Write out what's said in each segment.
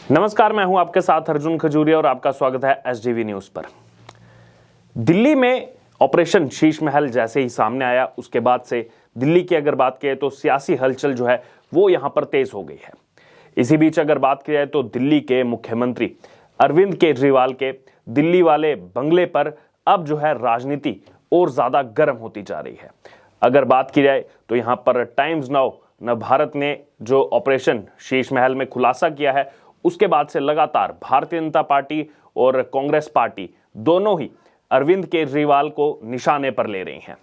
नमस्कार, मैं हूं आपके साथ अर्जुन खजूरिया और आपका स्वागत है एसडीवी न्यूज पर। दिल्ली में ऑपरेशन शीश महल जैसे ही सामने आया, उसके बाद से दिल्ली की अगर बात करें तो सियासी हलचल जो है वो यहां पर तेज हो गई है। इसी बीच अगर बात की जाए तो दिल्ली के मुख्यमंत्री अरविंद केजरीवाल के दिल्ली वाले बंगले पर अब जो है राजनीति और ज्यादा गर्म होती जा रही है। अगर बात की जाए तो यहां पर टाइम्स नाउ नवभारत ने जो ऑपरेशन शीश महल में खुलासा किया है, उसके बाद से लगातार भारतीय जनता पार्टी और कांग्रेस पार्टी दोनों ही अरविंद केजरीवाल को निशाने पर ले रही हैं।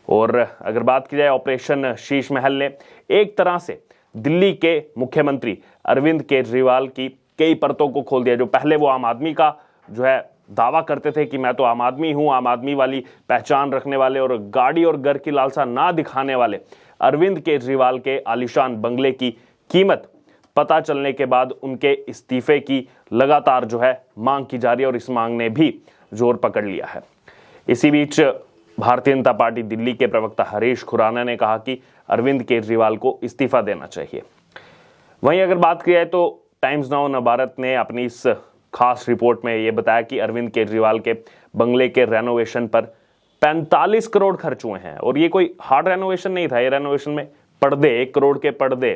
और अगर बात की जाए ऑपरेशन शीश महल ने एक तरह से दिल्ली के मुख्यमंत्री अरविंद केजरीवाल की कई परतों को खोल दिया। जो पहले वो आम आदमी का जो है दावा करते थे कि मैं तो आम आदमी हूं, आम आदमी वाली पहचान रखने वाले और गाड़ी और घर की लालसा ना दिखाने वाले अरविंद केजरीवाल के आलीशान बंगले की कीमत पता चलने के बाद उनके इस्तीफे की लगातार जो है मांग की जा रही है और इस मांग ने भी जोर पकड़ लिया है। इसी बीच भारतीय जनता पार्टी दिल्ली के प्रवक्ता हरीश खुराना ने कहा कि अरविंद केजरीवाल को इस्तीफा देना चाहिए। वहीं अगर बात की जाए तो टाइम्स नाउ नवभारत ने अपनी इस खास रिपोर्ट में यह बताया कि अरविंद केजरीवाल के बंगले के रेनोवेशन पर 45 करोड़ खर्च हुए हैं। और ये कोई हार्ड रेनोवेशन नहीं था, ये रेनोवेशन में पर्दे, 1 करोड़ के पर्दे,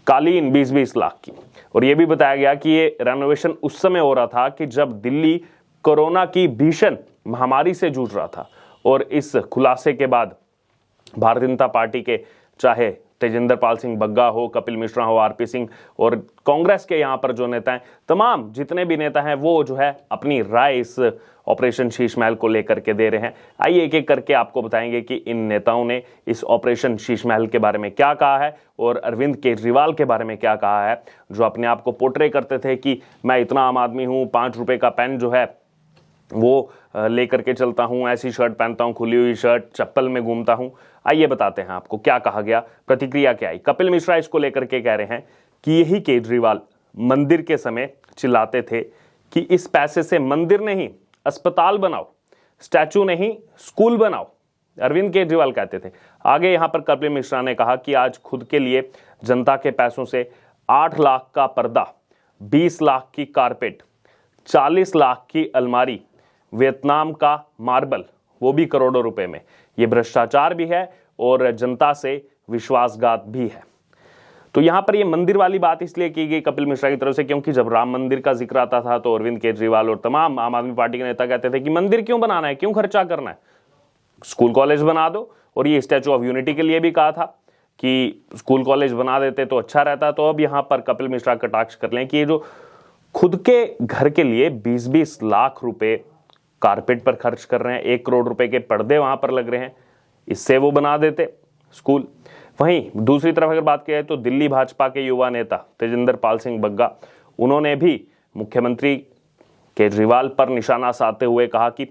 कालीन 20-20 लाख की। और यह भी बताया गया कि ये रेनोवेशन उस समय हो रहा था कि जब दिल्ली कोरोना की भीषण महामारी से जूझ रहा था। और इस खुलासे के बाद भारतीय जनता पार्टी के चाहे तेजिंदर पाल सिंह बग्गा हो, कपिल मिश्रा हो, आरपी सिंह और कांग्रेस के यहाँ पर जो नेता हैं, तमाम जितने भी नेता हैं वो जो है अपनी राय इस ऑपरेशन शीश महल को लेकर के दे रहे हैं। आइए एक एक करके आपको बताएंगे कि इन नेताओं ने इस ऑपरेशन शीश महल के बारे में क्या कहा है और अरविंद केजरीवाल के बारे में क्या कहा है, जो अपने आप को पोर्ट्रे करते थे कि मैं इतना आम आदमी हूँ, 5 रुपए का पेन जो है वो लेकर के चलता हूं, ऐसी शर्ट पहनता हूं, खुली हुई शर्ट, चप्पल में घूमता हूं। आइए बताते हैं आपको क्या कहा गया, प्रतिक्रिया क्या आई। कपिल मिश्रा इसको लेकर के कह रहे हैं कि यही केजरीवाल मंदिर के समय चिल्लाते थे कि इस पैसे से मंदिर नहीं अस्पताल बनाओ, स्टैचू नहीं स्कूल बनाओ, अरविंद केजरीवाल कहते थे। आगे यहां पर कपिल मिश्रा ने कहा कि आज खुद के लिए जनता के पैसों से 8 लाख का पर्दा, 20 लाख की कारपेट, 40 लाख की अलमारी, वियतनाम का मार्बल, वो भी करोड़ों रुपए में। ये भ्रष्टाचार भी है और जनता से विश्वासघात भी है। तो यहां पर ये मंदिर वाली बात इसलिए की गई कपिल मिश्रा की तरफ से क्योंकि जब राम मंदिर का जिक्र आता था तो अरविंद केजरीवाल और तमाम आम आदमी पार्टी के नेता कहते थे कि मंदिर क्यों बनाना है, क्यों खर्चा करना है, स्कूल कॉलेज बना दो। और ये स्टैचू ऑफ यूनिटी के लिए भी कहा था कि स्कूल कॉलेज बना देते तो अच्छा रहता। तो अब यहां पर कपिल मिश्रा कटाक्ष कर लें कि ये जो खुद के घर के लिए 20-20 लाख रुपए कारपेट पर खर्च कर रहे हैं, 1 करोड़ रुपए के पर्दे वहां पर लग रहे हैं, इससे वो बना देते स्कूल। वहीं दूसरी तरफ अगर बात की जाए तो दिल्ली भाजपा के युवा नेता तेजिंदर पाल सिंह बग्गा, उन्होंने भी मुख्यमंत्री केजरीवाल पर निशाना साधते हुए कहा कि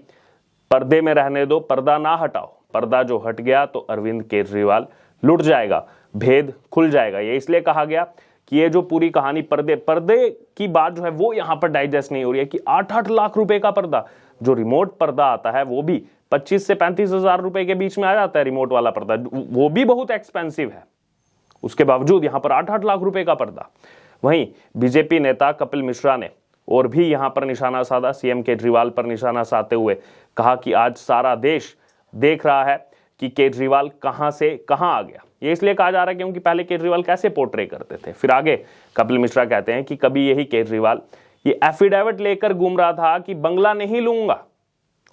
पर्दे में रहने दो, पर्दा ना हटाओ, पर्दा जो हट गया तो अरविंद केजरीवाल लुट जाएगा, भेद खुल जाएगा। ये इसलिए कहा गया कि ये जो पूरी कहानी पर्दे की बात जो है वो यहां पर डाइजेस्ट नहीं हो रही है कि 8-8 लाख रुपए का पर्दा, जो रिमोट पर्दा आता है वो भी 25 से 35 हजार रुपए के बीच में आ जाता है। रिमोट वाला पर्दा वो भी बहुत एक्सपेंसिव है, उसके बावजूद यहां पर 8-8 लाख रुपए का पर्दा। वहीं बीजेपी नेता कपिल मिश्रा ने और भी यहां पर निशाना साधा, सीएम केजरीवाल पर निशाना साधते हुए कहा कि आज सारा देश देख रहा है कि केजरीवाल कहां से कहां आ गया। ये इसलिए कहा जा रहा है क्योंकि पहले केजरीवाल कैसे पोर्ट्रे करते थे। फिर आगे कपिल मिश्रा कहते हैं कि कभी यही केजरीवाल ये एफिडेविट लेकर घूम रहा था कि बंगला नहीं लूंगा।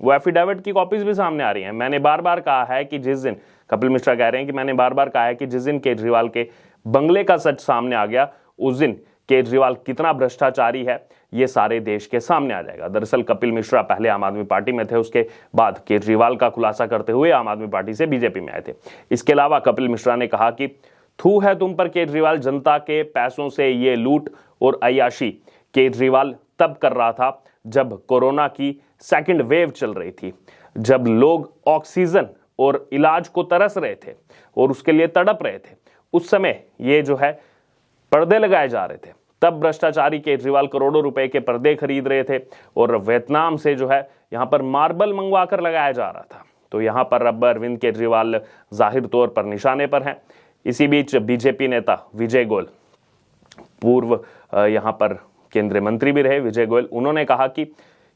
वो एफिडेविट की कॉपीज भी सामने आ रही हैं। मैंने बार बार कहा है कि जिस दिन, कपिल मिश्रा कह रहे हैं कि मैंने बार बार कहा है कि जिस दिन केजरीवाल के बंगले का सच सामने आ गया, उस दिन केजरीवाल कितना भ्रष्टाचारी है ये सारे देश के सामने आ जाएगा। दरअसल कपिल मिश्रा पहले आम आदमी पार्टी में थे, उसके बाद केजरीवाल का खुलासा करते हुए आम आदमी पार्टी से बीजेपी में आए थे। इसके अलावा कपिल मिश्रा ने कहा कि थू है तुम पर केजरीवाल, जनता के पैसों से ये लूट और अय्याशी केजरीवाल तब कर रहा था जब कोरोना की सेकंड वेव चल रही थी, जब लोग ऑक्सीजन और इलाज को तरस रहे थे और उसके लिए तड़प रहे थे। उस समय ये जो है पर्दे लगाए जा रहे थे, तब भ्रष्टाचारी केजरीवाल करोड़ों रुपए के पर्दे खरीद रहे थे और वियतनाम से जो है यहां पर मार्बल मंगवा कर लगाया जा रहा था। तो यहां पर अब अरविंद केजरीवाल जाहिर तौर पर निशाने पर हैं। इसी बीच बीजेपी नेता विजय गोयल, पूर्व यहां पर केंद्रीय मंत्री भी रहे विजय गोयल, उन्होंने कहा कि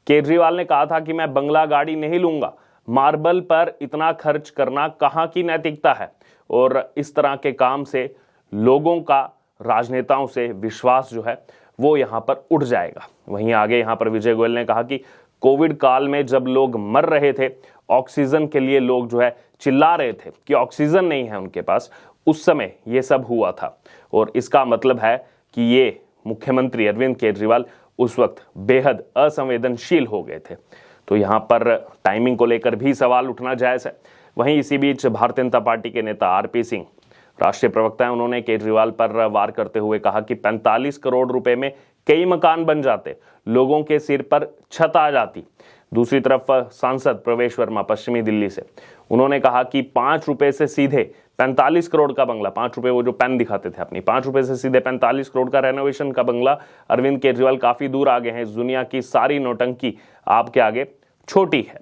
केजरीवाल ने कहा था कि मैं बंगला गाड़ी नहीं लूंगा, मार्बल पर इतना खर्च करना कहां की नैतिकता है, और इस तरह के काम से लोगों का राजनेताओं से विश्वास जो है वो यहां पर उठ जाएगा। वहीं आगे यहां पर विजय गोयल ने कहा कि कोविड काल में जब लोग मर रहे थे, ऑक्सीजन के लिए लोग जो है चिल्ला रहे थे कि ऑक्सीजन नहीं है उनके पास, उस समय ये सब हुआ था, और इसका मतलब है कि ये मुख्यमंत्री अरविंद केजरीवाल उस वक्त बेहद असंवेदनशील हो गए थे। तो यहां पर टाइमिंग को लेकर भी सवाल उठना जायज है। वहीं इसी बीच भारतीय जनता पार्टी के नेता आरपी सिंह, राष्ट्रीय प्रवक्ता है, उन्होंने केजरीवाल पर वार करते हुए कहा कि 45 करोड़ रुपए में कई मकान बन जाते, लोगों के सिर पर छत आ जाती। दूसरी तरफ सांसद प्रवेश वर्मा पश्चिमी दिल्ली से, उन्होंने कहा कि 5 रुपए से सीधे 45 करोड़ का बंगला, 5 रुपए वो जो पेन दिखाते थे अपनी, 5 रुपए से सीधे 45 करोड़ का रेनोवेशन का बंगला, अरविंद केजरीवाल काफी दूर आगे हैं। इस दुनिया की सारी नौटंकी आपके आगे छोटी है,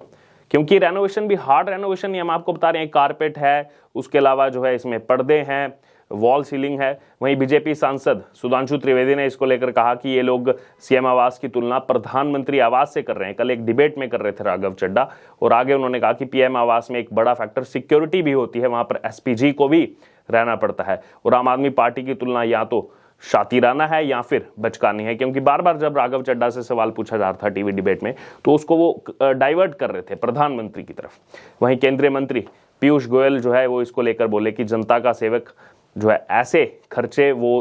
क्योंकि रेनोवेशन भी हार्ड रेनोवेशन नहीं, हम आपको बता रहे हैं, कारपेट है, उसके अलावा जो है इसमें पर्दे हैं, वॉल सीलिंग है। वहीं बीजेपी सांसद सुधांशु त्रिवेदी ने इसको लेकर कहा कि ये लोग सीएम आवास की तुलना प्रधानमंत्री आवास से कर रहे हैं। कल एक डिबेट में कर रहे थे राघव चड्डा, और आगे उन्होंने कहा कि पीएम आवास में एक बड़ा फैक्टर सिक्योरिटी भी होती है, वहां पर एसपीजी को भी रहना पड़ता है, और आम आदमी पार्टी की तुलना या तो शातिराना है या फिर बचकानी है, क्योंकि बार बार जब राघव चड्डा से सवाल पूछा जा रहा था टीवी डिबेट में, तो उसको वो डाइवर्ट कर रहे थे प्रधानमंत्री की तरफ। वहीं केंद्रीय मंत्री पीयूष गोयल जो है वो इसको लेकर बोले कि जनता का सेवक जो है ऐसे खर्चे वो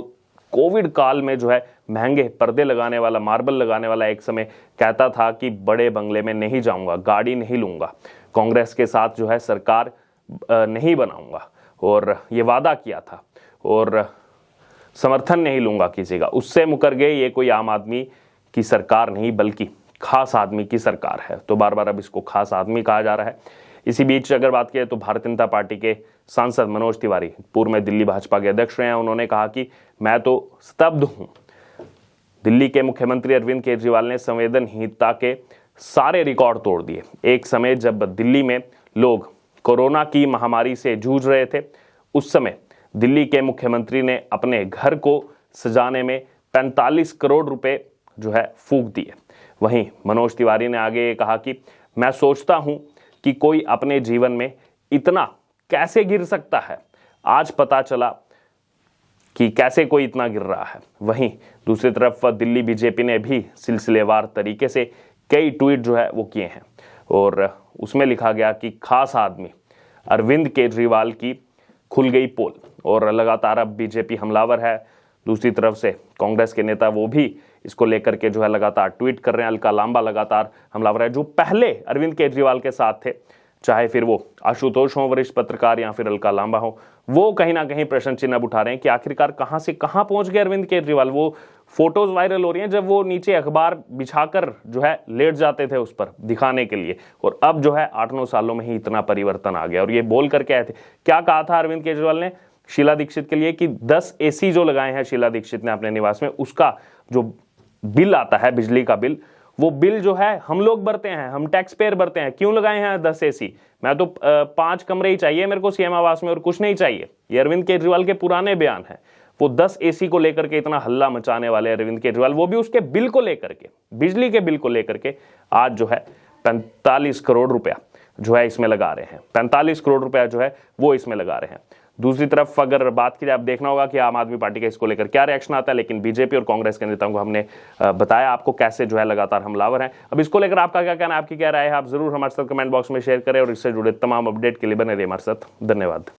कोविड काल में जो है महंगे पर्दे लगाने वाला, मार्बल लगाने वाला, एक समय कहता था कि बड़े बंगले में नहीं जाऊंगा, गाड़ी नहीं लूंगा, कांग्रेस के साथ जो है सरकार नहीं बनाऊंगा, और ये वादा किया था, और समर्थन नहीं लूंगा किसी का, उससे मुकर गए। ये कोई आम आदमी की सरकार नहीं बल्कि खास आदमी की सरकार है। तो बार बार अब इसको खास आदमी कहा जा रहा है। इसी बीच अगर बात करें तो भारतीय जनता पार्टी के सांसद मनोज तिवारी, पूर्व में दिल्ली भाजपा के अध्यक्ष रहे हैं, उन्होंने कहा कि मैं तो स्तब्ध हूं, दिल्ली के मुख्यमंत्री अरविंद केजरीवाल ने संवेदनहीनता के सारे रिकॉर्ड तोड़ दिए। एक समय जब दिल्ली में लोग कोरोना की महामारी से जूझ रहे थे, उस समय दिल्ली के मुख्यमंत्री ने अपने घर को सजाने में 45 करोड़ रुपए जो है फूंक दिए। वहीं मनोज तिवारी ने आगे कहा कि मैं सोचता हूं कि कोई अपने जीवन में इतना कैसे गिर सकता है, आज पता चला कि कैसे कोई इतना गिर रहा है। वहीं दूसरी तरफ दिल्ली बीजेपी ने भी सिलसिलेवार तरीके से कई ट्वीट जो है वो किए हैं, और उसमें लिखा गया कि खास आदमी अरविंद केजरीवाल की खुल गई पोल, और लगातार अब बीजेपी हमलावर है। दूसरी तरफ से कांग्रेस के नेता वो भी इसको लेकर के जो है लगातार ट्वीट कर रहे हैं। अलका लांबा लगातार हमलावर है, जो पहले अरविंद केजरीवाल के साथ थे, चाहे फिर वो आशुतोष हो वरिष्ठ पत्रकार या फिर अलका लांबा हो, वो कहीं ना कहीं प्रश्न चिन्ह अब उठा रहे हैं कि आखिरकार कहां से कहां पहुंच गए अरविंद केजरीवाल। वो फोटोज वायरल हो रही हैं जब वो नीचे अखबार बिछाकर जो है लेट जाते थे उस पर दिखाने के लिए, और अब जो है 8-9 सालों में ही इतना परिवर्तन आ गया। और ये बोल करके आए थे, क्या कहा था अरविंद केजरीवाल ने शीला दीक्षित के लिए कि 10 एसी जो लगाए हैं शीला दीक्षित ने अपने निवास में, उसका जो बिल आता है बिजली का बिल, वो बिल जो है हम लोग भरते हैं, हम टैक्स पेयर भरते हैं। क्यों लगाए हैं 10 एसी? मैं तो 5 कमरे ही चाहिए मेरे को सीएम आवास में, और कुछ नहीं चाहिए। ये अरविंद केजरीवाल के पुराने बयान हैं। वो 10 एसी को लेकर के इतना हल्ला मचाने वाले अरविंद केजरीवाल, वो भी उसके बिल को लेकर के, बिजली के बिल को लेकर के आज जो है 45 करोड़ रुपया जो है इसमें लगा रहे हैं। 45 करोड़ रुपया जो है वो इसमें लगा रहे हैं। दूसरी तरफ अगर बात की जाए, अब देखना होगा कि आम आदमी पार्टी का इसको लेकर क्या रिएक्शन आता है, लेकिन बीजेपी और कांग्रेस के नेताओं को हमने बताया आपको कैसे जो है लगातार हमलावर हैं। अब इसको लेकर आपका क्या कहना है, आपकी क्या राय है, आप जरूर हमारे साथ कमेंट बॉक्स में शेयर करें, और इससे जुड़े तमाम अपडेट के लिए बने रहिए हमारे साथ। धन्यवाद।